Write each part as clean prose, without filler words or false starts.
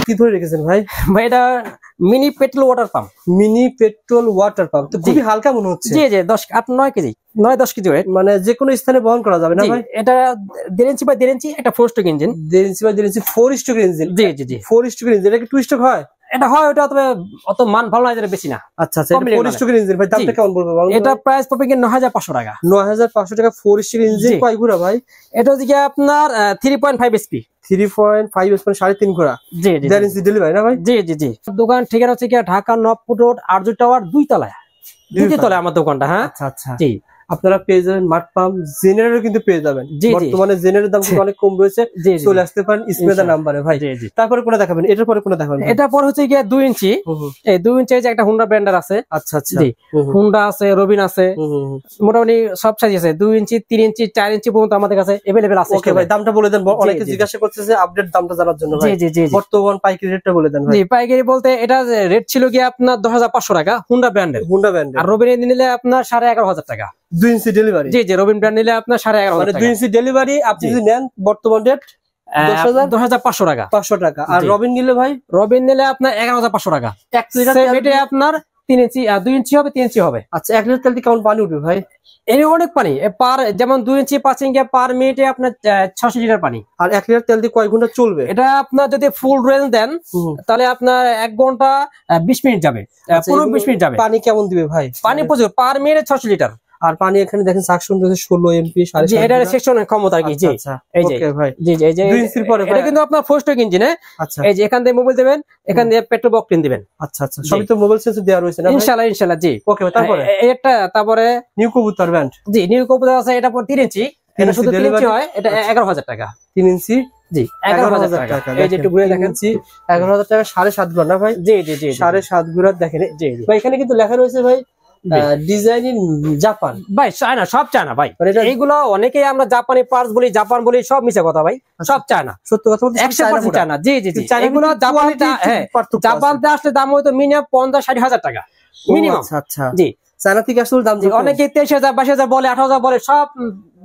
কি ধরে রেখেছেন ভাই? ভাই এটা mini petrol water pump. Mini petrol water pump তো খুবই হালকা মনে হচ্ছে। জি জি 9 কেজি 10 কেজি ওয়েট, মানে যে কোনো স্থানে বহন করা যাবে না ভাই? এটা 1.5 ইঞ্চি বাই 1.5 ইঞ্চি একটা 4 stroke engine. 1.5 inch by 1.5 inch 4 stroke engine. G G G 4 stroke engine. এটা কি 2 স্ট্রোক হয়? এটা হয়, ওটা তবে অত মান ভালো না, এটা বেশি না। আচ্ছা আচ্ছা, এটা 4 স্ট্রোক ইঞ্জিন ভাই, দামটা কেমন পড়বে বলুন? এটা প্রাইস পড়বে কি 9500 টাকা। 9500 টাকা 4 স্ট্রোক ইঞ্জিন। কয় ঘোড়া ভাই? এটা হচ্ছে কি আপনার 3.5 HP। 3.5 HP 3.5 ঘোড়া। জি জি 1.5 ইঞ্চি ডেলিভারি না ভাই? জি জি জি। দোকান ঠিকানা হচ্ছে কি ঢাকা নবপুর রোড আরজু টাওয়ার 2 তলায় আমার দোকানটা। হ্যাঁ আচ্ছা আচ্ছা। জি আপনারা পেয়ে যাবেন মাড পাম্প জেনারেটর কিন্তু পেয়ে যাবেন। বর্তমানে জেনারেটর দাম কিন্তু অনেক কম রয়েছে, চলে আসতে পারেন স্ক্রিনে নাম্বারে ভাই। তারপরে কোনটা দেখাবেন? এটার পরে কোনটা দেখাবেন? এটা পরে হচ্ছে গিয়ে 2 ইঞ্চি। এই 2 ইঞ্চি যে একটা হুন্ডা ব্র্যান্ডার আছে। আচ্ছা আচ্ছা। জি হুন্ডা আছে, রবিন আছে, মোটামুটি সব সাইজ আছে। 2 ইঞ্চি 3 ইঞ্চি 4 ইঞ্চি পর্যন্ত আমাদের কাছে अवेलेबल আছে। ওকে ভাই, দামটা বলে দেন, অনেকে জিজ্ঞাসা করছে যে আপডেট দামটা জানার জন্য ভাই। জি জি জি বর্তমান পাইকারি রেটটা বলে দেন ভাই। জি পাইকারি বলতে এটা রেট ছিল কি আপনার 10500 টাকা হুন্ডা ব্র্যান্ডের। আর রবিন নিলে আপনার 11500 টাকা। 2 ইঞ্চি ডেলিভারি। জি জি রবিন ব্র্যান্ড নিলে আপনার 11500 মানে 2 ইঞ্চি ডেলিভারি আপনি যদি নেন বর্তমান রেট 10500 টাকা। 500 টাকা। আর রবিন নিলে ভাই? রবিন নিলে আপনার 11500 টাকা। 1 লিটার এটা আপনার 3 ইঞ্চি 2 ইঞ্চি হবে 3 ইঞ্চি হবে। আচ্ছা 1 লিটার তেল কেমন পানি উঠবে ভাই? এই অনেক পানি পার, যেমন 2 ইঞ্চি 5 ইঞ্চি পার মিনিটে আপনার 600 লিটার পানি। আর 1 লিটার তেল দিয়ে কয় ঘন্টা চলবে? এটা আপনার যদি ফুল রেঞ্জ দেন তাহলে আপনার 1 ঘন্টা 20 মিনিট যাবে, 15-20 মিনিট যাবে। পানি কেমন দিবে ভাই? পানি প্রচুর, পার মিনিটে 600 লিটার। আর পানি এখানে দেখেন সাকশন রয়েছে 16 এমপি 7.5। এটা সেকশন ক্ষমতা কি। জি এই যে ওকে ভাই। জি জি এই যে 2 ইঞ্চির পরে এটা কিন্তু আপনার 4 স্ট্রোক ইঞ্জিন। আচ্ছা এই যে এখান থেকে মোবাইল দিবেন, এখান দিয়ে পেট্রোল বক্স দিবেন। আচ্ছা আচ্ছা, সবই তো মোবাইল সেন্সর দেওয়া রয়েছে না? ইনশাআল্লাহ ইনশাআল্লাহ। জি ওকে ভাই। তারপরে এটা তারপরে নিউ কবুতর ব্র্যান্ড। জি নিউ কবুতর আছে, এটা পর 3 ইঞ্চি। এটা শুধু 3 ইঞ্চি হয়, এটা 11000 টাকা। 3 ইঞ্চি জি 11000 টাকা। এই যে একটু ঘুরে দেখেন, 11000 টাকা 7.5 ঘন্টা না ভাই? জি জি জি 7.5 ঘন্টা দেখেন। জি জি ভাই, এখানে কিন্তু লেখা রয়েছে ভাই ডিজাইন ইন জাপান। ভাই চায়না, সব চায়না ভাই। এইগুলো অনেকেই আমরা জাপানি পার্টস বলি, জাপান বলি, সব মিছে কথা ভাই। সব চায়না, সত্য কথা বলতে 100% চায়না। জি জি জি এগুলো জাপানিতে, হ্যাঁ জাপানতে আসলে দাম হয়তো মিনিমাম 50-60 হাজার টাকা মিনিমাম। আচ্ছা আচ্ছা। জি চায়না থেকে আসলে দাম অনেকে 23000 22000 বলে, 18000 বলে, সব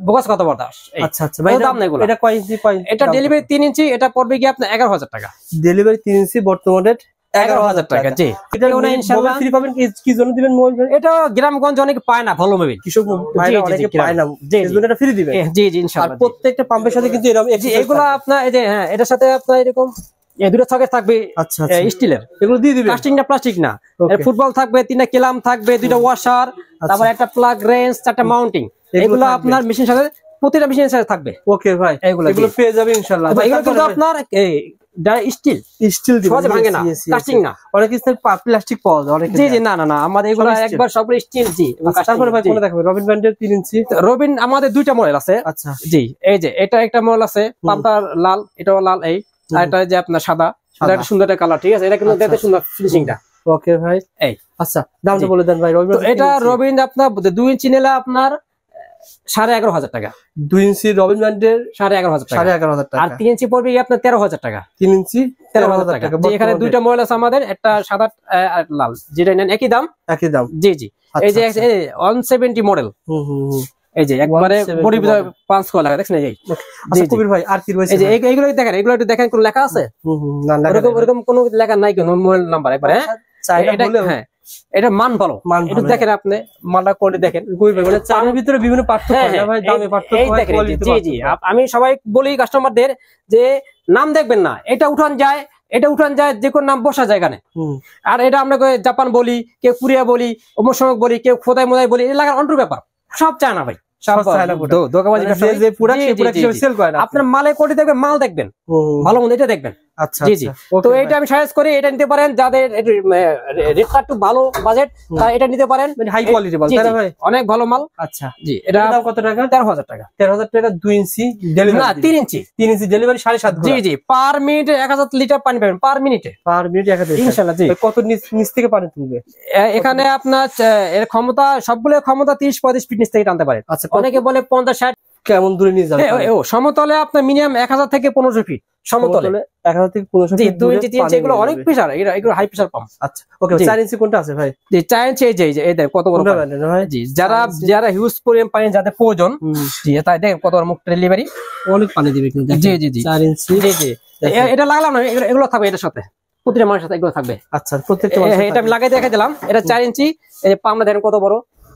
বোগাস কথা বলতাস। আচ্ছা আচ্ছা ভাই, দাম নাই এগুলো। এটা কয় ইঞ্চি? এটা ডেলিভারি 3 ইঞ্চি, এটা পড়বে কি আপনার 11000 টাকা। ডেলিভারি 3 ইঞ্চি বর্তমান রেট 11000 টাকা। জি এটা ইনশাআল্লাহ ফ্রি পাবেন। কি জন্য দিবেন মোবাইল? এটা গ্রামগঞ্জ অনেকে পায় না ভালো মোবাইল, কৃষক ভাইরা অনেকে পায় না, এজন্য এটা ফ্রি দিবেন। জি জি ইনশাআল্লাহ। আর প্রত্যেকটা পাম্পের সাথে কিন্তু এরকম এগুলো আপনার এই যে হ্যাঁ এটার সাথে আপনার এরকম এই দুটো সকেট থাকবে। আচ্ছা স্টিলের, এগুলো দিয়ে দিবেন। কাস্টিং না প্লাস্টিক না। ফুটবল থাকবে, 3টা কেলাম থাকবে, 2টা ওয়াশার, তারপর একটা প্লাগ রেঞ্জ, 4টা মাউন্টিং। এগুলো আপনার মেশিনের সাথে, প্রতিটা মেশিনের সাথে থাকবে। ওকে ভাই, এগুলো পেয়ে যাবে ইনশাআল্লাহ। এগুলো কিন্তু আপনার স্টিল সহজে ভাঙে না, কাস্টিং না। অনেক স্থানে প্লাস্টিক পাওয়া যায় অনেক। জি জি না না না, আমাদের এগুলো একবার সবগুলো স্টিল। জি তারপরে ভাই কোনটা দেখাবেন? রবিন ব্র্যান্ডের 3 ইঞ্চি। রবিন আমাদের 2টা মডেল আছে। আচ্ছা জি এই যে এটা একটা মডেল আছে, পাম্পটা লাল, এটাও লাল। এই আর এটা যে আপনার সাদা, এটা একটা সুন্দর একটা কালার। ঠিক আছে, এটা কিন্তু দেখতে সুন্দর ফিনিশিংটা। ওকে ভাই। এই আচ্ছা দামটা বলে দেন ভাই। রবিন এটা রবিন আপনার 2 ইঞ্চি নিলে আপনার 11500 টাকা। 2 ইঞ্চি রবিন ব্র্যান্ডের 11500 টাকা। 11500 টাকা। আর 3 ইঞ্চি পড়বে আপনার 13000 টাকা। 3 ইঞ্চি 13000 টাকা। এখানে 2টা মডেল আছে আমাদের, একটা সাদা আর লাল, যেটা নেন একই দাম। একই দাম। জি জি এই যে 170 মডেল। এই যে একবারে বডি ভিতরে 5 কোয়া লাগা দেখছেন। এই আচ্ছা কবির ভাই আর কি রয়েছে? এই যে এইগুলো দেখেন, এগুলো একটু দেখেন, কোন লেখা আছে? না এরকম কোনো লেখা নাই, কোন মোবাইল নাম্বার একবার। হ্যাঁ এটা মান ভালো, এটা দেখেন আপনি মালটা করে দেখেন। মানে চালের ভিতরে বিভিন্ন পার্থক্য হয় ভাই, দামে পার্থক্য হয়, কোয়ালিটি। জি জি আমি সবাই বলি কাস্টমারদের যে নাম দেখবেন না, এটা উঠান যায়, এটা উঠান যায়, যে কোন নাম বসা যায় এখানে। আর এটা আমরা জাপান বলি, কেউ কোরিয়া বলি, অমুক বলি, কেউ খোদাই মোদাই বলি, এটা লাগার অন্টু ব্যাপার। সব চায় না ভাই, আপনার মালে কোটি দেখবেন, মাল দেখবেন ভালো মন্দ, এটা দেখবেন। আচ্ছা জি জি তো এটা আমি সাজেস্ট করি, এটা নিতে পারেন যাদের রেটটা একটু ভালো বাজেট, তারা এটা নিতে পারেন। হাই কোয়ালিটি মাল, তাই না ভাই? অনেক ভালো মাল। আচ্ছা জি এটা দাম কত টাকা? 13000 টাকা। 13000 টাকা 2 ইঞ্চি ডেলিভারি? না 3 ইঞ্চি। 3 ইঞ্চি ডেলিভারি 7.5 ঘন্টা। জি জি পার মিনিটে 1000 লিটার পানি পাবেন পার মিনিটে। পার মিনিটে 1000 লিটার ইনশাআল্লাহ। জি কত নিচ থেকে পানি তুলবে এখানে? আপনার এর ক্ষমতা, সবগুলো ক্ষমতা 30-35 ফিট নিচ থেকে টানতে পারে। আচ্ছা অনেকে বলে 50-60। কেমন দূরে নিয়ে যাবে? সমতলে আপনার মিনিমাম 1000 থেকে 1500 ফিট সমতলে। 1000 থেকে 1500 ফিট। 2 ইঞ্চি 3 ইঞ্চি এগুলো অনেক প্রেসার, এগুলো হাই প্রেসার পাম্প। আচ্ছা ওকে। 4 ইঞ্চি কোনটা আছে ভাই? জি 4 ইঞ্চি এই যে এই দেখেন কত বড় ভাই। জি যারা হিউজ পরিমাণ পানি যাদের প্রয়োজন, জি তাই দেখেন কত বড় মুখ ডেলিভারি। অনেক পানি দিবে কিন্তু। জি জি জি 4 ইঞ্চি। জি জি এটা লাগালাম না, এগুলো থাকবে এটার সাথে, প্রতিটা মানুষের সাথে এগুলো থাকবে। আচ্ছা প্রত্যেকটা এটা আমি লাগাই দেখাই দিলাম। এটা 4 ইঞ্চি, এই যে পাম্পটা দেখেন কত বড়।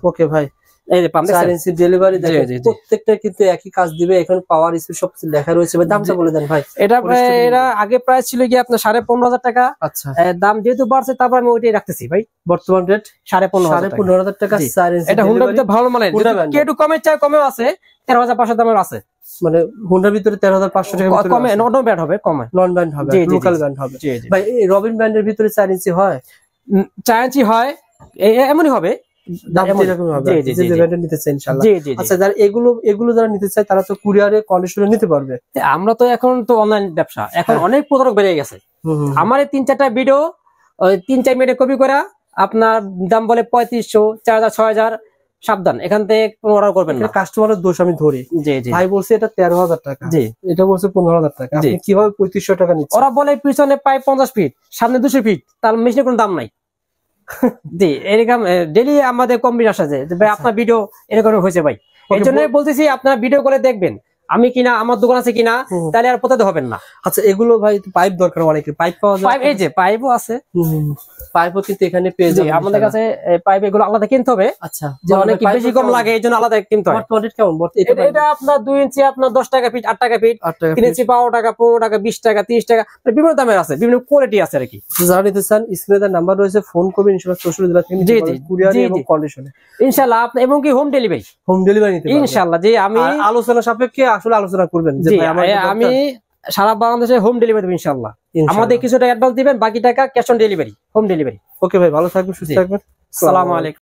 ওকে ভাই, এই যে পাম্প 4 ইঞ্চি ডেলিভারি দেখেন, প্রত্যেকটা কিন্তু একই কাজ দিবে। এখানে পাওয়ার স্পিড সব কিছু লেখা রয়েছে। ভাই দামটা বলে দেন ভাই। এটা আগে প্রাইস ছিল কি আপনার 15,500 টাকা। আচ্ছা, দাম যেহেতু বাড়ছে তারপর আমি ওইটাই রাখতেছি ভাই। বর্তমান রেট 15,500 টাকা। 4 ইঞ্চি এটা হুন্ডার ভিতরে ভালো মানের, কেউ একটু কমে চাই, কমেও আছে, 13,500 দামের আছে। মানে হুন্ডার ভিতরে 13,500 টাকা কমে, নন ব্যান্ড হবে, কমে নন ব্যান্ড হবে, লোকাল ব্যান্ড হবে। ভাই এই রবিন ব্যান্ডের ভিতরে 4 ইঞ্চি হয়? 4 ইঞ্চি হয়, এমনই হবে। যারা নিতে চায় তারা তো কুরিয়ারে কন্ডিশনে নিতে পারবে। আমরা তো এখন তো অনলাইন ব্যবসা, এখন অনেক প্রতারক বেড়ে গেছে। আমার 3-4টা ভিডিও 3-4 মিনিটে কপি করা আপনার দাম বলে 3500, 4000, 6000। সাবধান, এখান থেকে অর্ডার করবেন না। কাস্টমারের দোষ আমি ধরি। ভাই বলছে এটা 13,000 টাকা, এটা বলছে 15,000 টাকা, আপনি কিভাবে 3500 টাকা নিচ্ছেন? ওরা বলে পিছনে পাই 50 ফিট, সামনে 200 ফিট, তার মেশিনের কোনো দাম নাই। জি, এরকম ডেইলি আমাদের কম্বিন আসা যায় ভাই, আপনার ভিডিও এরকম হয়েছে ভাই। এই জন্য বলতেছি আপনারা ভিডিও করে দেখবেন আমি কিনা, আমার দোকান আছে কিনা, তাহলে আর প্রতারিত হবেন না। আচ্ছা এগুলো ভাই পাইপ দরকার, অনেকের পাইপ পাওয়া যায়। এই যে পাইপও আছে, পাইপও কিন্তু এখানে পেয়ে যাবেন আমাদের কাছে। পাইপ এগুলো আলাদা কিনতে হবে। আচ্ছা, যে অনেক বেশি কম লাগে এই জন্য আলাদা কিনতে হয়। কেমন এটা আপনার 2 ইঞ্চি আপনার 10 টাকা ফিট, 8 টাকা ফিট, 3 ইঞ্চি 12 টাকা, 15 টাকা, 20 টাকা, 30 টাকা, বিভিন্ন দামের আছে, বিভিন্ন কোয়ালিটি আছে আর কি। যারা নিতে চান স্ক্রিনে নাম্বার রয়েছে, ফোন করবেন ইনশাআল্লাহ 64 জেলা থেকে নিতে পারবেন কুরিয়ারে এবং কন্ডিশনে ইনশাআল্লাহ। আপনি এবং কি হোম ডেলিভারি নিতে পারবেন ইনশাআল্লাহ। যে আমি আলোচনা সাপেক্ষে আসলে আলোচনা করবেন যে ভাই আমি সারা বাংলাদেশে হোম ডেলিভারি দেব ইনশাআল্লাহ। আমাদের কিছুটা অ্যাডভান্স দিবেন, বাকি টাকা cash on delivery, home delivery. Okay ভাই, ভালো থাকবেন, সুস্থ থাকবেন। আসসালামু আলাইকুম।